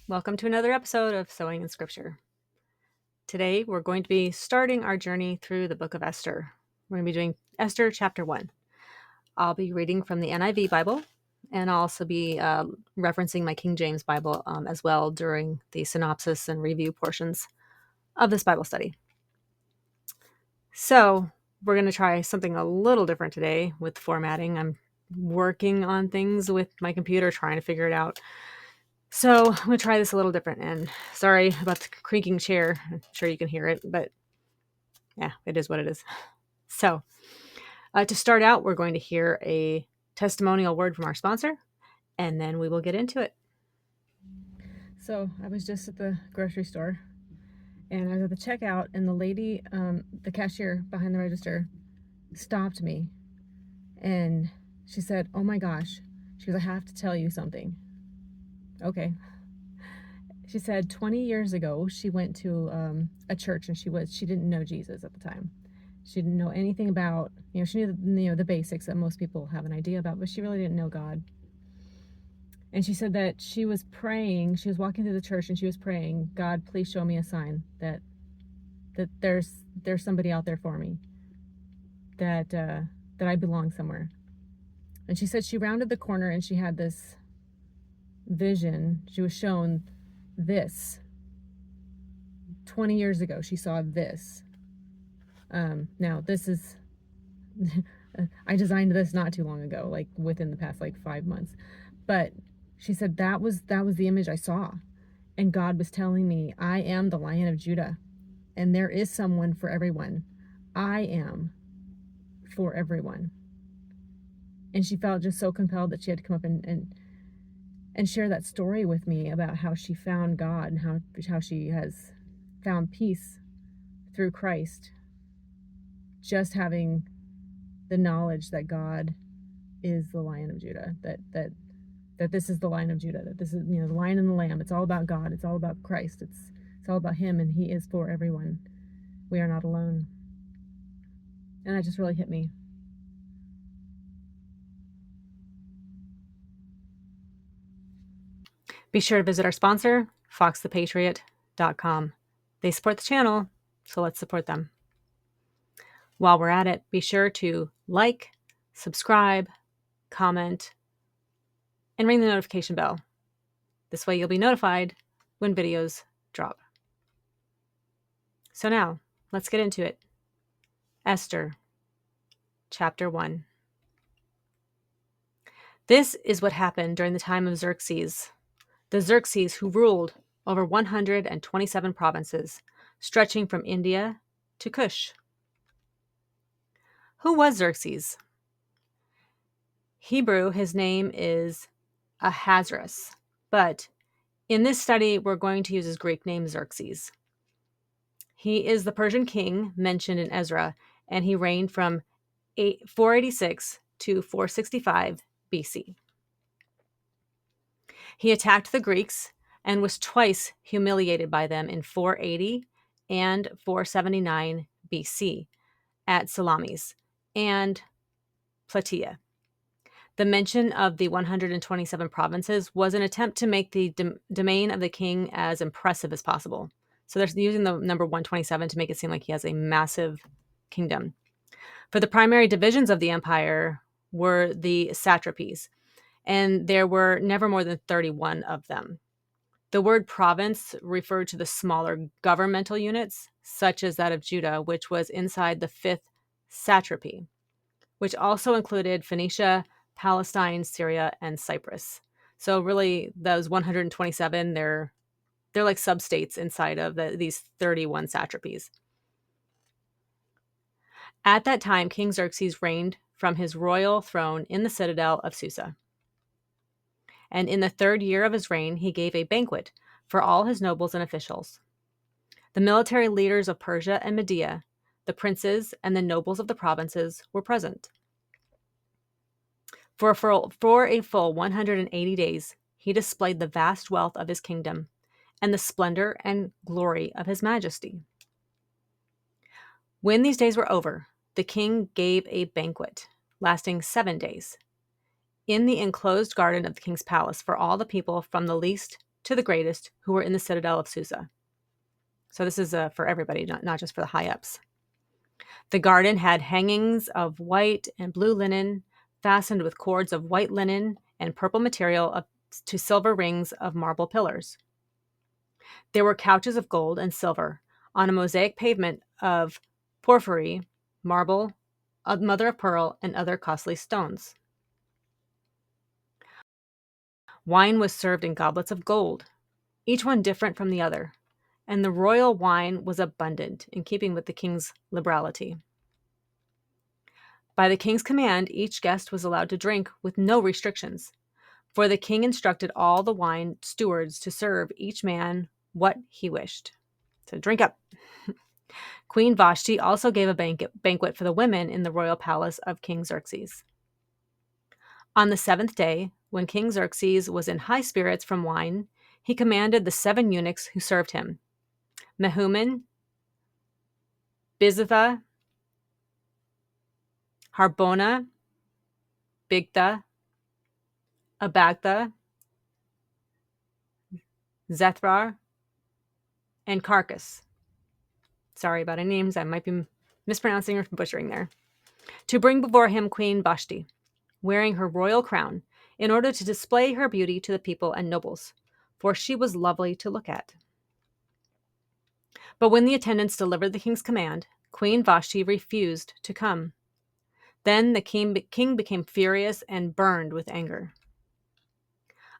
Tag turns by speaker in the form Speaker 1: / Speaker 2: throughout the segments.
Speaker 1: Welcome to another episode of Sewing in Scripture. Today we're going to be starting our journey through the book of Esther. We're going to be doing Esther chapter 1. I'll be reading from the NIV Bible, and I'll also be referencing my King James Bible as well during the synopsis and review portions of this Bible study. So we're going to try something a little different today with formatting. I'm working on things with my computer, trying to figure it out. So I'm going to try this a little different, and sorry about the creaking chair. I'm sure you can hear it, but yeah, it is what it is. So to start out, we're going to hear a testimonial word from our sponsor, and then we will get into it. So I was just at the grocery store, and I was at the checkout, and the lady, the cashier behind the register, stopped me, and she said, "Oh my gosh," she goes, "I have to tell you something." Okay. She said 20 years ago, she went to a church, and she didn't know Jesus at the time. She didn't know anything about, she knew, the basics that most people have an idea about, but she really didn't know God. And she said that she was praying, she was walking through the church and she was praying, "God, please show me a sign that there's somebody out there for me, that I belong somewhere." And she said she rounded the corner and she had this vision. She was shown this. 20 years ago, she saw this. Now, this is, I designed this not too long ago, like within the past 5 months. But she said that was the image I saw. And God was telling me, I am the Lion of Judah. And there is someone for everyone. I am for everyone. And she felt just so compelled that she had to come up and share that story with me about how she found God and how she has found peace through Christ, just having the knowledge that God is the Lion of Judah, that this is the Lion of Judah, that this is, the Lion and the Lamb. It's all about God. It's all about Christ. It's all about Him, and He is for everyone. We are not alone. And that just really hit me. Be sure to visit our sponsor, foxthepatriot.com. They support the channel, so let's support them. While we're at it, be sure to like, subscribe, comment, and ring the notification bell. This way you'll be notified when videos drop. So now, let's get into it. Esther, chapter 1. This is what happened during the time of Xerxes, the Xerxes who ruled over 127 provinces, stretching from India to Kush. Who was Xerxes? Hebrew, his name is Ahasuerus, but in this study, we're going to use his Greek name, Xerxes. He is the Persian king mentioned in Ezra, and he reigned from 486 to 465 BC. He attacked the Greeks and was twice humiliated by them in 480 and 479 BC at Salamis and Plataea. The mention of the 127 provinces was an attempt to make the domain of the king as impressive as possible. So they're using the number 127 to make it seem like he has a massive kingdom. For the primary divisions of the empire were the satrapies, and there were never more than 31 of them. The word province referred to the smaller governmental units, such as that of Judah, which was inside the 5th satrapy, which also included Phoenicia, Palestine, Syria, and Cyprus. So really, those 127, they're like substates inside of these 31 satrapies. At that time, King Xerxes reigned from his royal throne in the citadel of Susa. And in the 3rd year of his reign, he gave a banquet for all his nobles and officials. The military leaders of Persia and Media, the princes and the nobles of the provinces were present. For a full 180 days, he displayed the vast wealth of his kingdom and the splendor and glory of his majesty. When these days were over, the king gave a banquet lasting 7 days in the enclosed garden of the king's palace for all the people from the least to the greatest who were in the citadel of Susa. So this is for everybody, not just for the high-ups. The garden had hangings of white and blue linen, fastened with cords of white linen and purple material up to silver rings of marble pillars. There were couches of gold and silver on a mosaic pavement of porphyry, marble, mother of pearl, and other costly stones. Wine was served in goblets of gold, each one different from the other, and the royal wine was abundant, in keeping with the king's liberality. By the king's command, each guest was allowed to drink with no restrictions, for the king instructed all the wine stewards to serve each man what he wished. So drink up. Queen Vashti also gave a banquet for the women in the royal palace of King Xerxes. On the 7th day, when King Xerxes was in high spirits from wine, he commanded the 7 eunuchs who served him, Mehuman, Bizatha, Harbona, Bigtha, Abagtha, Zethrar, and Carcass. Sorry about any names I might be mispronouncing or butchering there. To bring before him Queen Vashti, wearing her royal crown, in order to display her beauty to the people and nobles, for she was lovely to look at. But when the attendants delivered the king's command, Queen Vashti refused to come. Then the king became furious and burned with anger.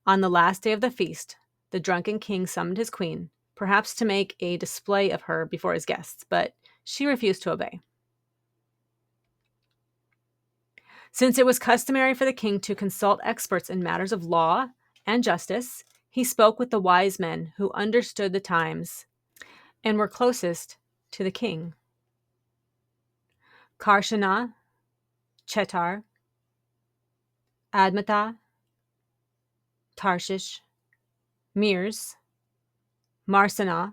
Speaker 1: On the last day of the feast, the drunken king summoned his queen, perhaps to make a display of her before his guests, but she refused to obey. Since it was customary for the king to consult experts in matters of law and justice, he spoke with the wise men who understood the times and were closest to the king. Karshana, Chetar, Admatha, Tarshish, Meres, Marsana,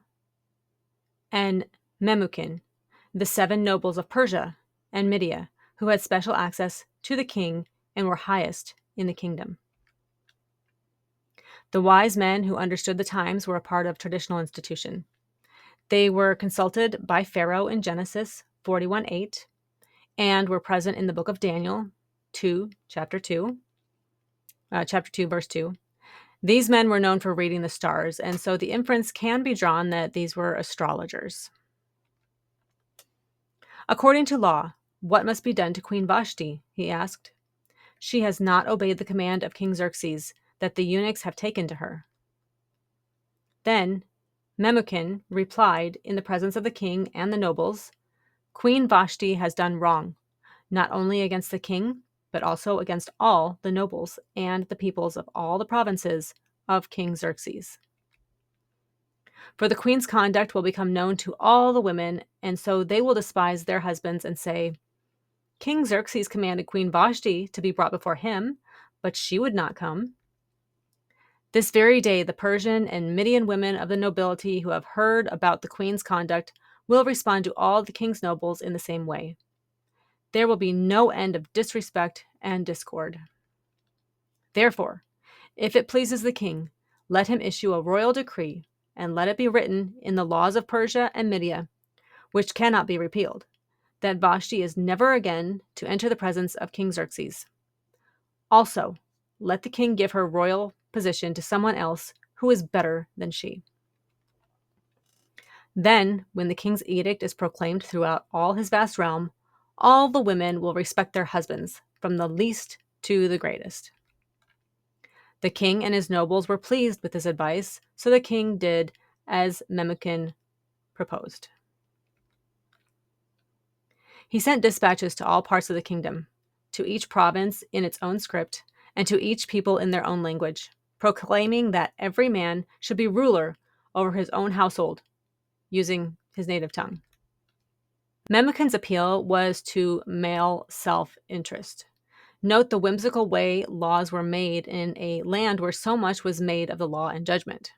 Speaker 1: and Memucan, the 7 nobles of Persia and Media, who had special access to the king and were highest in the kingdom. The wise men who understood the times were a part of traditional institution. They were consulted by Pharaoh in Genesis 41:8 and were present in the book of Daniel chapter 2, verse 2. These men were known for reading the stars, and so the inference can be drawn that these were astrologers. According to law, what must be done to Queen Vashti? He asked. She has not obeyed the command of King Xerxes that the eunuchs have taken to her. Then Memucan replied in the presence of the king and the nobles, Queen Vashti has done wrong, not only against the king, but also against all the nobles and the peoples of all the provinces of King Xerxes. For the queen's conduct will become known to all the women, and so they will despise their husbands and say, King Xerxes commanded Queen Vashti to be brought before him, but she would not come. This very day, the Persian and Median women of the nobility who have heard about the queen's conduct will respond to all the king's nobles in the same way. There will be no end of disrespect and discord. Therefore, if it pleases the king, let him issue a royal decree, and let it be written in the laws of Persia and Media, which cannot be repealed, that Vashti is never again to enter the presence of King Xerxes. Also, let the king give her royal position to someone else who is better than she. Then, when the king's edict is proclaimed throughout all his vast realm, all the women will respect their husbands, from the least to the greatest. The king and his nobles were pleased with this advice, so the king did as Memucan proposed. He sent dispatches to all parts of the kingdom, to each province in its own script, and to each people in their own language, proclaiming that every man should be ruler over his own household, using his native tongue. Memucan's appeal was to male self-interest. Note the whimsical way laws were made in a land where so much was made of the law and judgment.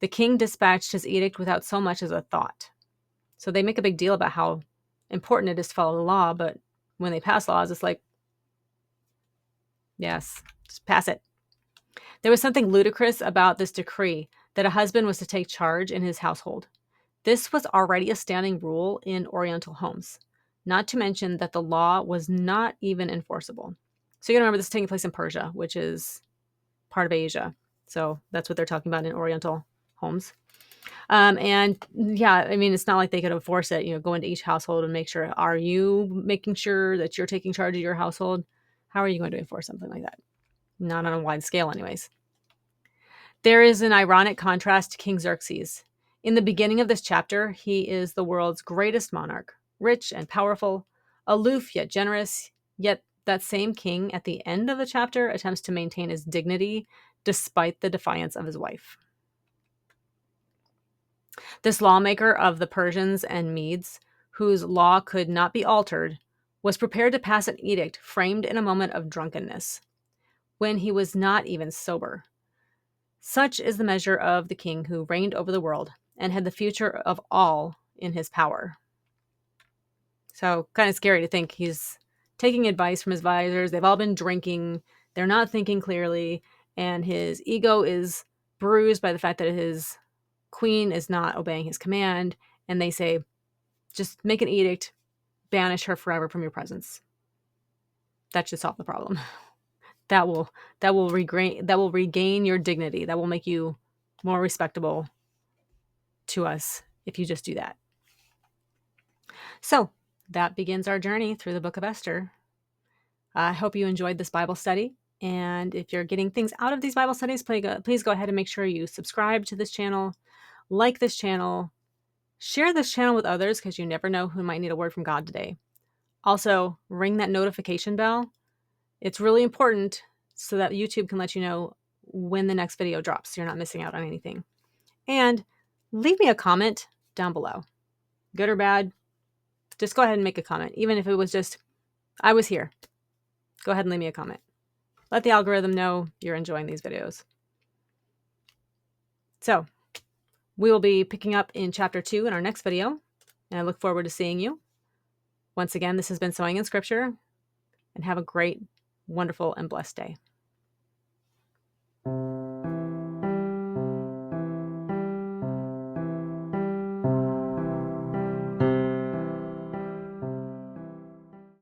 Speaker 1: The king dispatched his edict without so much as a thought. So they make a big deal about how important it is to follow the law, but when they pass laws, it's like, yes, just pass it. There was something ludicrous about this decree that a husband was to take charge in his household. This was already a standing rule in Oriental homes, not to mention that the law was not even enforceable. So you gotta remember this is taking place in Persia, which is part of Asia. So that's what they're talking about in Oriental homes. And yeah, I mean, it's not like they could enforce it, go into each household and make sure, are you making sure that you're taking charge of your household? How are you going to enforce something like that? Not on a wide scale, anyways. There is an ironic contrast to King Xerxes. In the beginning of this chapter, he is the world's greatest monarch, rich and powerful, aloof yet generous. Yet that same king at the end of the chapter attempts to maintain his dignity despite the defiance of his wife. This lawmaker of the Persians and Medes, whose law could not be altered, was prepared to pass an edict framed in a moment of drunkenness, when he was not even sober. Such is the measure of the king who reigned over the world and had the future of all in his power. So, kind of scary to think he's taking advice from his advisors. They've all been drinking, they're not thinking clearly, and his ego is bruised by the fact that his queen is not obeying his command. And they say, just make an edict, banish her forever from your presence. That should solve the problem. That will regain your dignity. That will make you more respectable to us if you just do that. So that begins our journey through the book of Esther. I hope you enjoyed this Bible study. And if you're getting things out of these Bible studies, please go ahead and make sure you subscribe to this channel, like this channel, share this channel with others because you never know who might need a word from God today. Also, ring that notification bell. It's really important so that YouTube can let you know when the next video drops so you're not missing out on anything. And leave me a comment down below. Good or bad, just go ahead and make a comment. Even if it was just, I was here. Go ahead and leave me a comment. Let the algorithm know you're enjoying these videos. So, we will be picking up in chapter 2 in our next video, and I look forward to seeing you. Once again, this has been Sewing in Scripture, and have a great, wonderful, and blessed day.